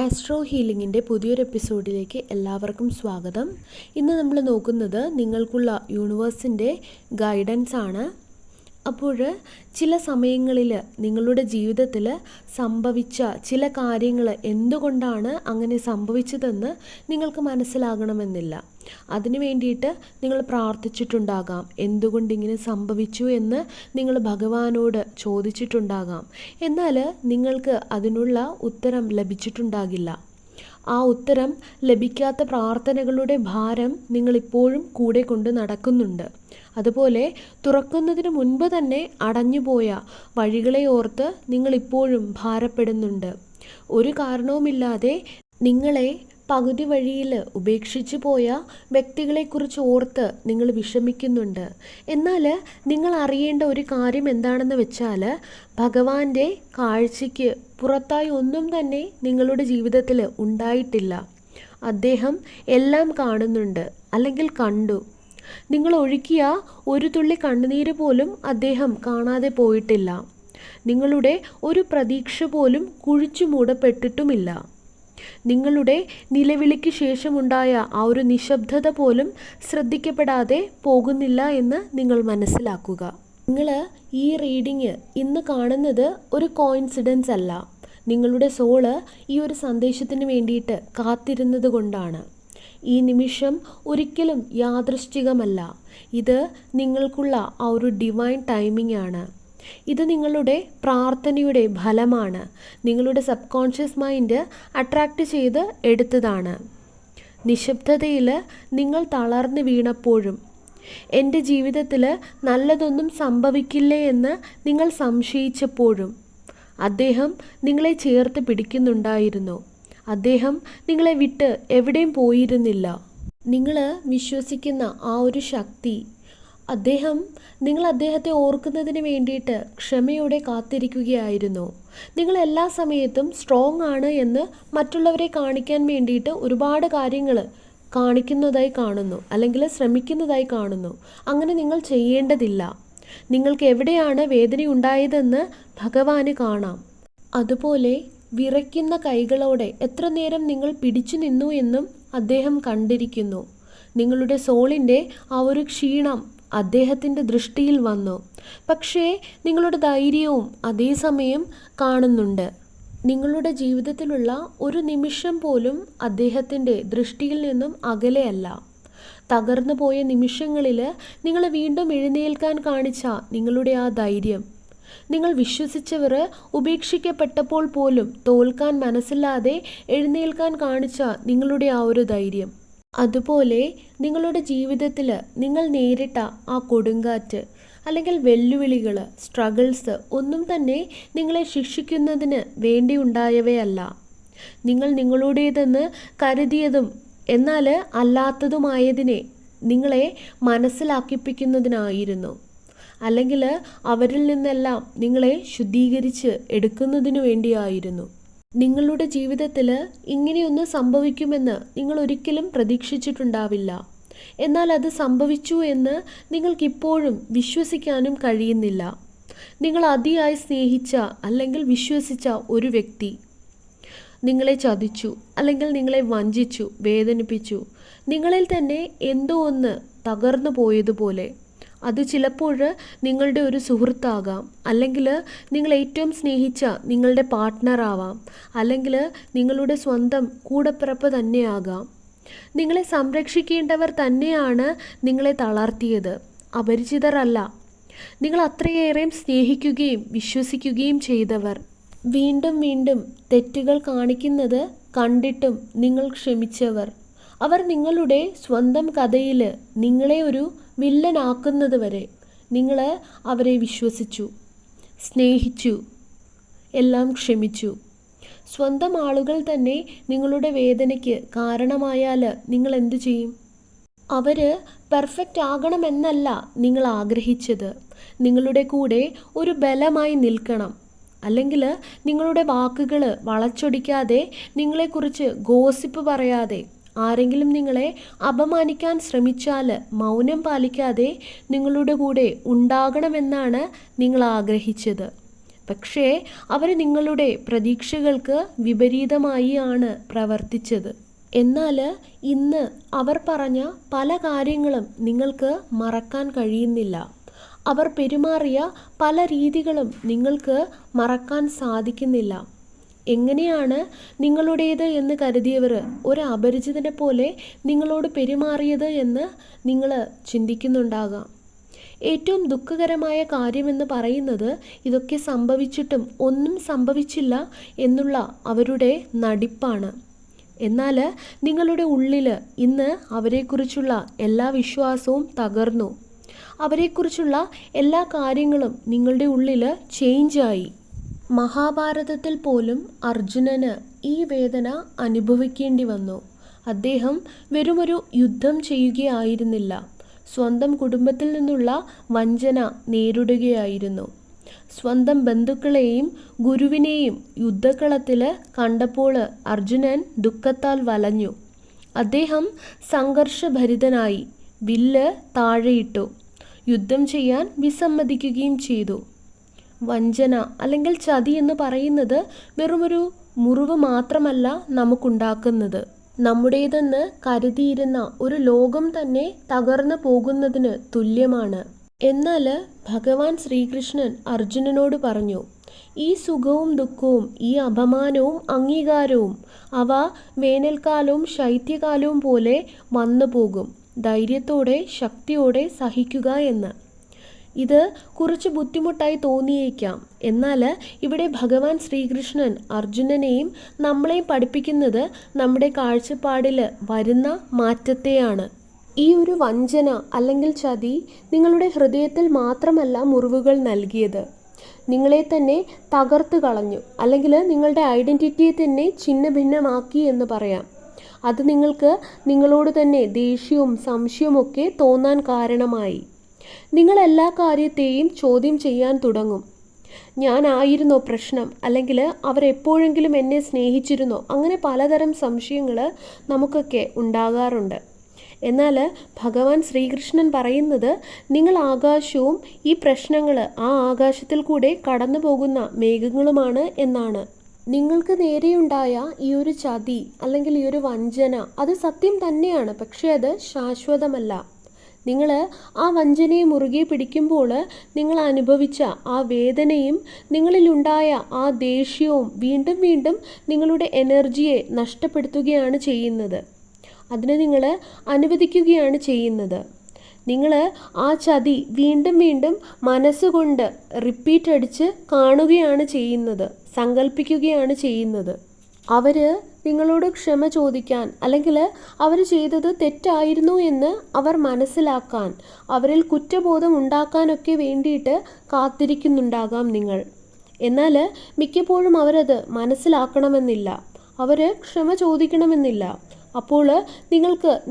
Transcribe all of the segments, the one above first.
Astro ഹീലിംഗിൻ്റെ പുതിയൊരു എപ്പിസോഡിലേക്ക് എല്ലാവർക്കും സ്വാഗതം. ഇന്ന് നമ്മൾ നോക്കുന്നത് നിങ്ങൾക്കുള്ള യൂണിവേഴ്സിൻ്റെ ഗൈഡൻസ് ആണ്. അപ്പോൾ ചില സമയങ്ങളിൽ നിങ്ങളുടെ ജീവിതത്തിൽ സംഭവിച്ച ചില കാര്യങ്ങൾ എന്തുകൊണ്ടാണ് അങ്ങനെ സംഭവിച്ചതെന്ന് നിങ്ങൾക്ക് മനസ്സിലാകണമെന്നില്ല. അതിനു വേണ്ടിയിട്ട് നിങ്ങൾ പ്രാർത്ഥിച്ചിട്ടുണ്ടാകാം. എന്തുകൊണ്ടിങ്ങനെ സംഭവിച്ചു എന്ന് നിങ്ങൾ ഭഗവാനോട് ചോദിച്ചിട്ടുണ്ടാകാം. എന്നാൽ നിങ്ങൾക്ക് അതിനുള്ള ഉത്തരം ലഭിച്ചിട്ടുണ്ടാകില്ല. ആ ഉത്തരം ലഭിക്കാത്ത പ്രാർത്ഥനകളുടെ ഭാരം നിങ്ങളിപ്പോഴും കൂടെ കൊണ്ട് നടക്കുന്നുണ്ട്. അതുപോലെ തുറക്കുന്നതിന് മുൻപ് തന്നെ അടഞ്ഞുപോയ വഴികളെ ഓർത്ത് നിങ്ങളിപ്പോഴും ഭാരപ്പെടുന്നുണ്ട്. ഒരു കാരണവുമില്ലാതെ നിങ്ങളെ പകുതി വഴിയിൽ ഉപേക്ഷിച്ചു പോയ വ്യക്തികളെക്കുറിച്ച് ഓർത്ത് നിങ്ങൾ വിഷമിക്കുന്നുണ്ട്. എന്നാൽ നിങ്ങൾ അറിയേണ്ട ഒരു കാര്യം എന്താണെന്ന് വെച്ചാൽ, ഭഗവാന്റെ കാഴ്ചയ്ക്ക് പുറത്തായി ഒന്നും തന്നെ നിങ്ങളുടെ ജീവിതത്തിൽ ഉണ്ടായിട്ടില്ല. അദ്ദേഹം എല്ലാം കാണുന്നുണ്ട്, അല്ലെങ്കിൽ കണ്ടു. നിങ്ങൾ ഒഴുക്കിയ ഒരു തുള്ളി കണ്ണുനീര് പോലും അദ്ദേഹം കാണാതെ പോയിട്ടില്ല. നിങ്ങളുടെ ഒരു പ്രതീക്ഷ പോലും കുഴിച്ചു മൂടപ്പെട്ടിട്ടുമില്ല. നിങ്ങളുടെ നിലവിളിക്ക് ശേഷമുണ്ടായ ആ ഒരു നിശബ്ദത പോലും ശ്രദ്ധിക്കപ്പെടാതെ പോകുന്നില്ല എന്ന് നിങ്ങൾ മനസ്സിലാക്കുക. നിങ്ങൾ ഈ റീഡിങ് ഇന്ന് കാണുന്നത് ഒരു കോയിൻസിഡൻസ് അല്ല. നിങ്ങളുടെ സോള് ഈ ഒരു സന്ദേശത്തിന് വേണ്ടിയിട്ട് കാത്തിരുന്നത് കൊണ്ടാണ്. ഈ നിമിഷം ഒരിക്കലും യാദൃശ്ചികമല്ല. ഇത് നിങ്ങൾക്കുള്ള ആ ഒരു ഡിവൈൻ ടൈമിംഗ് ആണ്. ഇത് നിങ്ങളുടെ പ്രാർത്ഥനയുടെ ഫലമാണ്. നിങ്ങളുടെ സബ് കോൺഷ്യസ് മൈൻഡ് അട്രാക്റ്റ് ചെയ്ത് എടുത്തതാണ്. നിശബ്ദതയിൽ നിങ്ങൾ തളർന്നു വീണപ്പോഴും, എൻ്റെ ജീവിതത്തിൽ നല്ലതൊന്നും സംഭവിക്കില്ലേ എന്ന് നിങ്ങൾ സംശയിച്ചപ്പോഴും അദ്ദേഹം നിങ്ങളെ ചേർത്ത് പിടിക്കുന്നുണ്ടായിരുന്നു. അദ്ദേഹം നിങ്ങളെ വിട്ട് എവിടെയും പോയിരുന്നില്ല. നിങ്ങൾ വിശ്വസിക്കുന്ന ആ ഒരു ശക്തി, നിങ്ങൾ അദ്ദേഹത്തെ ഓർക്കുന്നതിന് വേണ്ടിയിട്ട് ക്ഷമയോടെ കാത്തിരിക്കുകയായിരുന്നു. നിങ്ങൾ എല്ലാ സമയത്തും സ്ട്രോങ് ആണ് എന്ന് മറ്റുള്ളവരെ കാണിക്കാൻ വേണ്ടിയിട്ട് ഒരുപാട് കാര്യങ്ങൾ കാണിക്കുന്നതായി കാണുന്നു, അല്ലെങ്കിൽ ശ്രമിക്കുന്നതായി കാണുന്നു. അങ്ങനെ നിങ്ങൾ ചെയ്യേണ്ടതില്ല. നിങ്ങൾക്ക് എവിടെയാണ് വേദനയുണ്ടായതെന്ന് ഭഗവാന് കാണാം. അതുപോലെ വിറയ്ക്കുന്ന കൈകളോടെ എത്ര നേരം നിങ്ങൾ പിടിച്ചു നിന്നു എന്നും അദ്ദേഹം കണ്ടിരിക്കുന്നു. നിങ്ങളുടെ സോളിൻ്റെ ആ ഒരു ക്ഷീണം അദ്ദേഹത്തിൻ്റെ ദൃഷ്ടിയിൽ വന്നു. പക്ഷേ നിങ്ങളുടെ ധൈര്യവും അതേസമയം കാണുന്നുണ്ട്. നിങ്ങളുടെ ജീവിതത്തിലുള്ള ഒരു നിമിഷം പോലും അദ്ദേഹത്തിൻ്റെ ദൃഷ്ടിയിൽ നിന്നും അകലെയല്ല. തകർന്നു പോയ നിമിഷങ്ങളിൽ നിങ്ങൾ വീണ്ടും എഴുന്നേൽക്കാൻ കാണിച്ച നിങ്ങളുടെ ആ ധൈര്യം, നിങ്ങൾ വിശ്വസിച്ചവർ ഉപേക്ഷിക്കപ്പെട്ടപ്പോൾ പോലും തോൽക്കാൻ മനസ്സില്ലാതെ എഴുന്നേൽക്കാൻ കാണിച്ച നിങ്ങളുടെ ആ ഒരു ധൈര്യം, അതുപോലെ നിങ്ങളുടെ ജീവിതത്തിൽ നിങ്ങൾ നേരിട്ട ആ കൊടുങ്കാറ്റ് അല്ലെങ്കിൽ വെല്ലുവിളികൾ, സ്ട്രഗിൾസ് ഒന്നും തന്നെ നിങ്ങളെ ശിക്ഷിക്കുന്നതിന് വേണ്ടിയുണ്ടായവയല്ല. നിങ്ങൾ നിങ്ങളുടേതെന്ന് കരുതിയതും എന്നാൽ അല്ലാത്തതുമായതിനെ നിങ്ങളെ മനസ്സിലാക്കിപ്പിക്കുന്നതിനായിരുന്നു. അല്ലെങ്കിൽ അവരിൽ നിന്നെല്ലാം നിങ്ങളെ ശുദ്ധീകരിച്ച് എടുക്കുന്നതിനു വേണ്ടിയായിരുന്നു. നിങ്ങളുടെ ജീവിതത്തിൽ ഇങ്ങനെയൊന്ന് സംഭവിക്കുമെന്ന് നിങ്ങൾ ഒരിക്കലും പ്രതീക്ഷിച്ചിട്ടുണ്ടാവില്ല. എന്നാൽ അത് സംഭവിച്ചു എന്ന് നിങ്ങൾക്കിപ്പോഴും വിശ്വസിക്കാനും കഴിയുന്നില്ല. നിങ്ങൾ അതിയായി സ്നേഹിച്ച അല്ലെങ്കിൽ വിശ്വസിച്ച ഒരു വ്യക്തി നിങ്ങളെ ചതിച്ചു, അല്ലെങ്കിൽ നിങ്ങളെ വഞ്ചിച്ചു, വേദനിപ്പിച്ചു. നിങ്ങളിൽ തന്നെ എന്തോ ഒന്ന് തകർന്നു പോയതുപോലെ. അത് ചിലപ്പോൾ നിങ്ങളുടെ ഒരു സുഹൃത്താകാം, അല്ലെങ്കിൽ നിങ്ങൾ ഏറ്റവും സ്നേഹിച്ച നിങ്ങളുടെ പാർട്ട്ണറാവാം, അല്ലെങ്കിൽ നിങ്ങളുടെ സ്വന്തം കൂടപ്പിറപ്പ് തന്നെയാകാം. നിങ്ങളെ സംരക്ഷിക്കേണ്ടവർ തന്നെയാണ് നിങ്ങളെ തളർത്തിയത്, അപരിചിതരല്ല. നിങ്ങൾ അത്രയേറെ സ്നേഹിക്കുകയും വിശ്വസിക്കുകയും ചെയ്തവർ. വീണ്ടും വീണ്ടും തെറ്റുകൾ കാണിക്കുന്നത് കണ്ടിട്ടും നിങ്ങൾ ക്ഷമിച്ചവർ. അവർ നിങ്ങളുടെ സ്വന്തം കഥയിൽ നിങ്ങളെ ഒരു വില്ലനാക്കുന്നത് വരെ നിങ്ങൾ അവരെ വിശ്വസിച്ചു, സ്നേഹിച്ചു, എല്ലാം ക്ഷമിച്ചു. സ്വന്തം ആളുകൾ തന്നെ നിങ്ങളുടെ വേദനയ്ക്ക് കാരണമായാൽ നിങ്ങൾ എന്തു ചെയ്യും? അവർ പെർഫെക്റ്റ് ആകണമെന്നല്ല നിങ്ങൾ ആഗ്രഹിച്ചത്. നിങ്ങളുടെ കൂടെ ഒരു ബലമായി നിൽക്കണം, അല്ലെങ്കിൽ നിങ്ങളുടെ വാക്കുകൾ വളച്ചൊടിക്കാതെ, നിങ്ങളെക്കുറിച്ച് ഗോസിപ്പ് പറയാതെ, ആരെങ്കിലും നിങ്ങളെ അപമാനിക്കാൻ ശ്രമിച്ചാൽ മൗനം പാലിക്കാതെ നിങ്ങളുടെ കൂടെ ഉണ്ടാകണമെന്നാണ് നിങ്ങൾ ആഗ്രഹിച്ചത്. പക്ഷേ അവർ നിങ്ങളുടെ പ്രതീക്ഷകൾക്ക് വിപരീതമായി ആണ് പ്രവർത്തിച്ചത്. എന്നാൽ ഇന്ന് അവർ പറഞ്ഞ പല കാര്യങ്ങളും നിങ്ങൾക്ക് മറക്കാൻ കഴിയുന്നില്ല. അവർ പെരുമാറിയ പല രീതികളും നിങ്ങൾക്ക് മറക്കാൻ സാധിക്കുന്നില്ല. എങ്ങനെയാണ് നിങ്ങളുടേത് എന്ന് കരുതിയവർ ഒരു അപരിചിതനെ പോലെ നിങ്ങളോട് പെരുമാറിയത് എന്ന് നിങ്ങൾ ചിന്തിക്കുന്നുണ്ടാകാം. ഏറ്റവും ദുഃഖകരമായ കാര്യമെന്ന് പറയുന്നത് ഇതൊക്കെ സംഭവിച്ചിട്ടും ഒന്നും സംഭവിച്ചില്ല എന്നുള്ള അവരുടെ നടിപ്പാണ്. എന്നാൽ നിങ്ങളുടെ ഉള്ളിൽ ഇന്ന് അവരെക്കുറിച്ചുള്ള എല്ലാ വിശ്വാസവും തകർന്നു. അവരെക്കുറിച്ചുള്ള എല്ലാ കാര്യങ്ങളും നിങ്ങളുടെ ഉള്ളിൽ ചേഞ്ചായി. മഹാഭാരതത്തിൽ പോലും അർജുനന് ഈ വേദന അനുഭവിക്കേണ്ടി വന്നു. അദ്ദേഹം വെറുമൊരു യുദ്ധം ചെയ്യുകയായിരുന്നില്ല, സ്വന്തം കുടുംബത്തിൽ നിന്നുള്ള വഞ്ചന നേരിടുകയായിരുന്നു. സ്വന്തം ബന്ധുക്കളെയും ഗുരുവിനെയും യുദ്ധക്കളത്തിൽ കണ്ടപ്പോൾ അർജുനൻ ദുഃഖത്താൽ വലഞ്ഞു. അദ്ദേഹം സംഘർഷഭരിതനായി വില്ല് താഴെയിട്ടു. യുദ്ധം ചെയ്യാൻ വിസമ്മതിക്കുകയും ചെയ്തു. വഞ്ചന അല്ലെങ്കിൽ ചതി എന്ന് പറയുന്നത് വെറുമൊരു മുറിവ് മാത്രമല്ല നമുക്കുണ്ടാക്കുന്നത്. നമ്മുടേതെന്ന് കരുതിയിരുന്ന ഒരു ലോകം തന്നെ തകർന്നു പോകുന്നതിന് തുല്യമാണ്. എന്നാൽ ഭഗവാൻ ശ്രീകൃഷ്ണൻ അർജുനനോട് പറഞ്ഞു, ഈ സുഖവും ദുഃഖവും, ഈ അപമാനവും അംഗീകാരവും അവ വേനൽക്കാലവും ശൈത്യകാലവും പോലെ വന്നു പോകും. ധൈര്യത്തോടെ ശക്തിയോടെ സഹിക്കുക എന്ന്. ഇത് കുറച്ച് ബുദ്ധിമുട്ടായി തോന്നിയേക്കാം. എന്നാൽ ഇവിടെ ഭഗവാൻ ശ്രീകൃഷ്ണൻ അർജുനനെയും നമ്മളെയും പഠിപ്പിക്കുന്നത് നമ്മുടെ കാഴ്ചപ്പാടിൽ വരുന്ന മാറ്റത്തെയാണ്. ഈ ഒരു വഞ്ചന അല്ലെങ്കിൽ ചതി നിങ്ങളുടെ ഹൃദയത്തിൽ മാത്രമല്ല മുറിവുകൾ നൽകിയത്, നിങ്ങളെ തന്നെ തകർത്ത് കളഞ്ഞു, അല്ലെങ്കിൽ നിങ്ങളുടെ ഐഡൻറ്റിറ്റിയെ തന്നെ ഛിന്ന ഭിന്നമാക്കി എന്ന് പറയാം. അത് നിങ്ങൾക്ക് നിങ്ങളോട് തന്നെ ദേഷ്യവും സംശയവുമൊക്കെ തോന്നാൻ കാരണമായി. നിങ്ങൾ എല്ലാ കാര്യത്തെയും ചോദ്യം ചെയ്യാൻ തുടങ്ങും. ഞാനായിരുന്നോ പ്രശ്നം, അല്ലെങ്കിൽ അവരെപ്പോഴെങ്കിലും എന്നെ സ്നേഹിച്ചിരുന്നോ? അങ്ങനെ പലതരം സംശയങ്ങൾ നമുക്കൊക്കെ ഉണ്ടാകാറുണ്ട്. എന്നാൽ ഭഗവാൻ ശ്രീകൃഷ്ണൻ പറയുന്നത്, നിങ്ങൾ ആകാശവും ഈ പ്രശ്നങ്ങൾ ആ ആകാശത്തിൽ കൂടെ കടന്നു പോകുന്ന മേഘങ്ങളുമാണ് എന്നാണ്. നിങ്ങൾക്ക് നേരെയുണ്ടായ ഈ ഒരു ചതി അല്ലെങ്കിൽ ഈ ഒരു വഞ്ചന അത് സത്യം തന്നെയാണ്, പക്ഷേ അത് ശാശ്വതമല്ല. നിങ്ങൾ ആ വഞ്ചനയെ മുറുകെ പിടിക്കുമ്പോൾ നിങ്ങൾ അനുഭവിച്ച ആ വേദനയും നിങ്ങളിലുണ്ടായ ആ ദേഷ്യവും വീണ്ടും വീണ്ടും നിങ്ങളുടെ എനർജിയെ നഷ്ടപ്പെടുത്തുകയാണ് ചെയ്യുന്നത്. അതിനെ നിങ്ങൾ അനുവദിക്കുകയാണ് ചെയ്യുന്നത്. നിങ്ങൾ ആ ചതി വീണ്ടും വീണ്ടും മനസ്സുകൊണ്ട് റിപ്പീറ്റ് അടിച്ച് കാണുകയാണ് ചെയ്യുന്നത്, സങ്കല്പിക്കുകയാണ് ചെയ്യുന്നത്. അവർ നിങ്ങളോട് ക്ഷമ ചോദിക്കാൻ, അല്ലെങ്കിൽ അവർ ചെയ്തത് തെറ്റായിരുന്നു എന്ന് അവർ മനസ്സിലാക്കാൻ, അവരിൽ കുറ്റബോധം ഉണ്ടാക്കാനൊക്കെ വേണ്ടിയിട്ട് കാത്തിരിക്കുന്നുണ്ടാകാം നിങ്ങൾ. എന്നാൽ മിക്കപ്പോഴും അവരത് മനസ്സിലാക്കണമെന്നില്ല, അവർ ക്ഷമ ചോദിക്കണമെന്നില്ല. അപ്പോൾ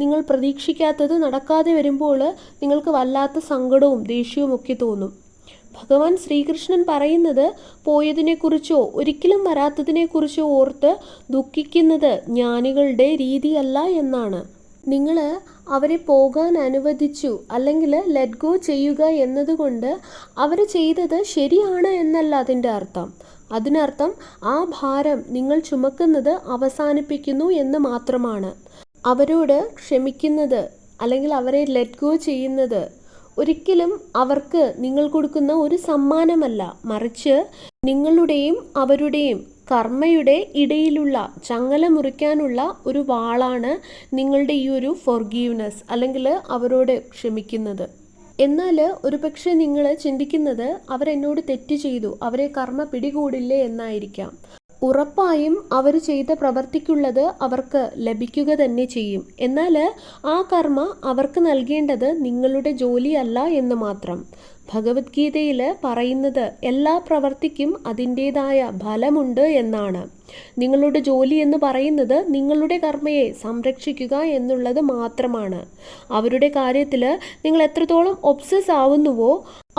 നിങ്ങൾ പ്രതീക്ഷിക്കാത്തത് നടക്കാതെ വരുമ്പോൾ നിങ്ങൾക്ക് വല്ലാത്ത സങ്കടവും ദേഷ്യവും ഒക്കെ തോന്നും. ഭഗവാൻ ശ്രീകൃഷ്ണൻ പറയുന്നത്, പോയതിനെക്കുറിച്ചോ ഒരിക്കലും വരാത്തതിനെക്കുറിച്ചോ ഓർത്ത് ദുഃഖിക്കുന്നത് ജ്ഞാനികളുടെ രീതിയല്ല എന്നാണ്. നിങ്ങൾ അവരെ പോകാൻ അനുവദിച്ചു, അല്ലെങ്കിൽ ലെറ്റ് ഗോ ചെയ്യുക എന്നതുകൊണ്ട് അവർ ചെയ്തത് ശരിയാണ് എന്നല്ല അതിൻ്റെ അർത്ഥം. അതിനർത്ഥം ആ ഭാരം നിങ്ങൾ ചുമക്കുന്നത് അവസാനിപ്പിക്കുന്നു എന്ന് മാത്രമാണ്. അവരോട് ക്ഷമിക്കുന്നത് അല്ലെങ്കിൽ അവരെ ലെറ്റ് ഗോ ചെയ്യുന്നത് ഒരിക്കലും അവർക്ക് നിങ്ങൾ കൊടുക്കുന്ന ഒരു സമ്മാനമല്ല, മറിച്ച് നിങ്ങളുടെയും അവരുടെയും കർമ്മയുടെ ഇടയിലുള്ള ചങ്ങല മുറിക്കാനുള്ള ഒരു വാളാണ് നിങ്ങളുടെ ഈ ഒരു ഫോർഗീവ്നെസ് അല്ലെങ്കിൽ അവരോട് ക്ഷമിക്കുന്നത്. എന്നാൽ ഒരുപക്ഷെ നിങ്ങൾ ചിന്തിക്കുന്നത്, അവരെന്നോട് തെറ്റ് ചെയ്തു, അവരെ കർമ്മ പിടികൂടില്ലേ എന്നായിരിക്കാം. ഉറപ്പായും അവർ ചെയ്ത പ്രവർത്തിക്കുള്ളത് അവർക്ക് ലഭിക്കുക തന്നെ ചെയ്യും. എന്നാൽ ആ കർമ്മ അവർക്ക് നൽകേണ്ടത് നിങ്ങളുടെ ജോലിയല്ല എന്ന് മാത്രം. ഭഗവത്ഗീതയിൽ പറയുന്നത് എല്ലാ പ്രവർത്തിക്കും അതിൻ്റേതായ ഫലമുണ്ട് എന്നാണ്. നിങ്ങളുടെ ജോലി എന്ന് പറയുന്നത് നിങ്ങളുടെ കർമ്മയെ സംരക്ഷിക്കുക എന്നുള്ളത് മാത്രമാണ്. അവരുടെ കാര്യത്തിൽ നിങ്ങൾ എത്രത്തോളം ഒബ്സസ് ആവുന്നുവോ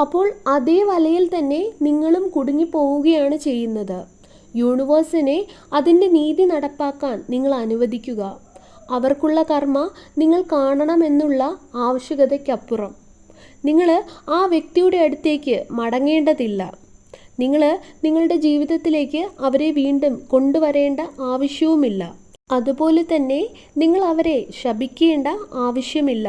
അപ്പോൾ അതേ വലയിൽ തന്നെ നിങ്ങളും കുടുങ്ങിപ്പോവുകയാണ് ചെയ്യുന്നത്. യൂണിവേഴ്സിനെ അതിൻ്റെ നീതി നടപ്പാക്കാൻ നിങ്ങൾ അനുവദിക്കുക. അവർക്കുള്ള കർമ്മ നിങ്ങൾ കാണണമെന്നുള്ള ആവശ്യകതയ്ക്കപ്പുറം നിങ്ങൾ ആ വ്യക്തിയുടെ അടുത്തേക്ക് മടങ്ങേണ്ടതില്ല. നിങ്ങൾ നിങ്ങളുടെ ജീവിതത്തിലേക്ക് അവരെ വീണ്ടും കൊണ്ടുവരേണ്ട ആവശ്യവുമില്ല. അതുപോലെ തന്നെ നിങ്ങൾ അവരെ ശപിക്കേണ്ട ആവശ്യമില്ല.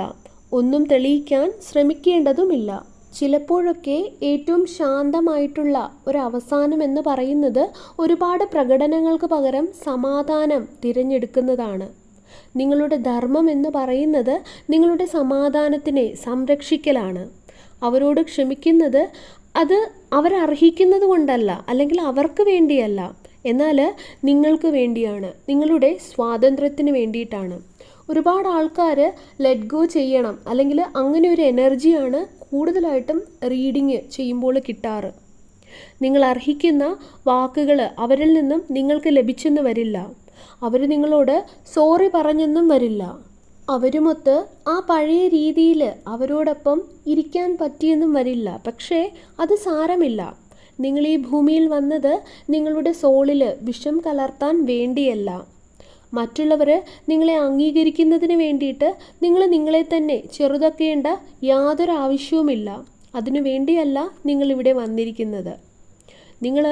ഒന്നും തെളിയിക്കാൻ ശ്രമിക്കേണ്ടതുമില്ല. ചിലപ്പോഴൊക്കെ ഏറ്റവും ശാന്തമായിട്ടുള്ള ഒരു അവസാനം എന്ന് പറയുന്നത് ഒരുപാട് പ്രകടനങ്ങൾക്ക് പകരം സമാധാനം തിരഞ്ഞെടുക്കുന്നതാണ്. നിങ്ങളുടെ ധർമ്മം എന്ന് പറയുന്നത് നിങ്ങളുടെ സമാധാനത്തിനെ സംരക്ഷിക്കലാണ്. അവരോട് ക്ഷമിക്കുന്നത് അത് അവരർഹിക്കുന്നത് കൊണ്ടല്ല, അല്ലെങ്കിൽ അവർക്ക് വേണ്ടിയല്ല, എന്നാൽ നിങ്ങൾക്ക് വേണ്ടിയാണ്, നിങ്ങളുടെ സ്വാതന്ത്ര്യത്തിന് വേണ്ടിയിട്ടാണ്. ഒരുപാട് ആൾക്കാർ ലെറ്റ് ഗോ ചെയ്യണം, അല്ലെങ്കിൽ അങ്ങനെ ഒരു എനർജിയാണ് കൂടുതലായിട്ടും റീഡിങ് ചെയ്യുമ്പോൾ കിട്ടാറ്. നിങ്ങൾ അർഹിക്കുന്ന വാക്കുകൾ അവരിൽ നിന്നും നിങ്ങൾക്ക് ലഭിച്ചെന്ന് വരില്ല. അവർ നിങ്ങളോട് സോറി പറഞ്ഞെന്നും വരില്ല. അവരുമൊത്ത് ആ പഴയ രീതിയിൽ അവരോടൊപ്പം ഇരിക്കാൻ പറ്റിയെന്നും വരില്ല. പക്ഷേ അത് സാരമില്ല. നിങ്ങൾ ഈ ഭൂമിയിൽ വന്നത് നിങ്ങളുടെ സോളിൽ വിഷം കലർത്താൻ വേണ്ടിയല്ല. മറ്റുള്ളവർ നിങ്ങളെ അംഗീകരിക്കുന്നതിന് വേണ്ടിയിട്ട് നിങ്ങൾ നിങ്ങളെ തന്നെ ചെറുതാക്കേണ്ട യാതൊരു ആവശ്യവുമില്ല. അതിനു വേണ്ടിയല്ല നിങ്ങളിവിടെ വന്നിരിക്കുന്നത്. നിങ്ങൾ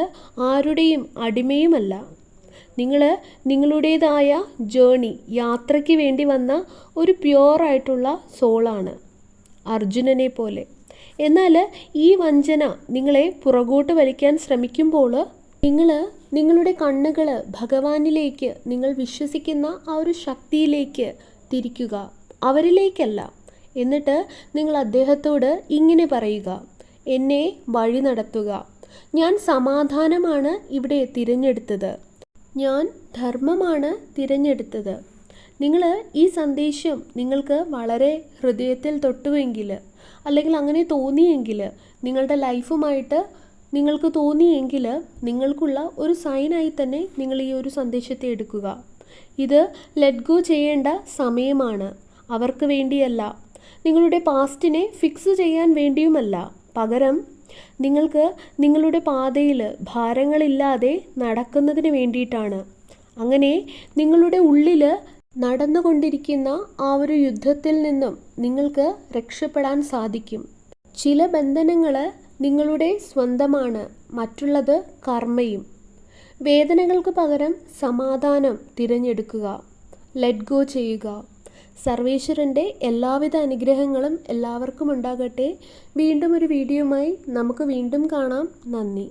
ആരുടെയും അടിമയുമല്ല. നിങ്ങൾ നിങ്ങളുടേതായ ജേണി, യാത്രയ്ക്ക് വേണ്ടി വന്ന ഒരു പ്യുവറായിട്ടുള്ള സോളാണ്, അർജുനനെ പോലെ. എന്നാൽ ഈ വഞ്ചന നിങ്ങളെ പുറകോട്ട് വലിക്കാൻ ശ്രമിക്കുമ്പോൾ നിങ്ങൾ നിങ്ങളുടെ കണ്ണുകൾ ഭഗവാനിലേക്ക്, നിങ്ങൾ വിശ്വസിക്കുന്ന ആ ഒരു ശക്തിയിലേക്ക് തിരിക്കുക, അവരിലേക്കല്ല. എന്നിട്ട് നിങ്ങൾ അദ്ദേഹത്തോട് ഇങ്ങനെ പറയുക, എന്നെ വഴി നടത്തുക. ഞാൻ സമാധാനമാണ് ഇവിടെ തിരഞ്ഞെടുത്തത്. ഞാൻ ധർമ്മമാണ് തിരഞ്ഞെടുത്തത്. നിങ്ങൾ ഈ സന്ദേശം നിങ്ങൾക്ക് വളരെ ഹൃദയത്തിൽ തൊട്ടുവെങ്കിൽ, അല്ലെങ്കിൽ അങ്ങനെ തോന്നിയെങ്കിൽ, നിങ്ങളുടെ ലൈഫുമായിട്ട് നിങ്ങൾക്ക് തോന്നിയെങ്കിൽ, നിങ്ങൾക്കുള്ള ഒരു സൈനായി തന്നെ നിങ്ങൾ ഈ ഒരു സന്ദേശത്തെ എടുക്കുക. ഇത് ലെറ്റ് ഗോ ചെയ്യേണ്ട സമയമാണ്. അവർക്ക് വേണ്ടിയല്ല, നിങ്ങളുടെ പാസ്റ്റിനെ ഫിക്സ് ചെയ്യാൻ വേണ്ടിയുമല്ല. പകരം നിങ്ങൾക്ക് നിങ്ങളുടെ പാതയിൽ ഭാരങ്ങളില്ലാതെ നടക്കുന്നതിന് വേണ്ടിയിട്ടാണ്. അങ്ങനെ നിങ്ങളുടെ ഉള്ളിൽ നടന്നുകൊണ്ടിരിക്കുന്ന ആ ഒരു യുദ്ധത്തിൽ നിന്നും നിങ്ങൾക്ക് രക്ഷപ്പെടാൻ സാധിക്കും. ചില ബന്ധനങ്ങൾ നിങ്ങളുടെ സ്വന്തമാണ്, മറ്റുള്ളത് കർമ്മയും. വേദനകൾക്ക് പകരം സമാധാനം തിരഞ്ഞെടുക്കുക, ലെറ്റ് ഗോ ചെയ്യുക. സർവേശ്വരൻ്റെ എല്ലാവിധ അനുഗ്രഹങ്ങളും എല്ലാവർക്കും ഉണ്ടാകട്ടെ. വീണ്ടും ഒരു വീഡിയോയുമായി നമുക്ക് വീണ്ടും കാണാം. നന്ദി.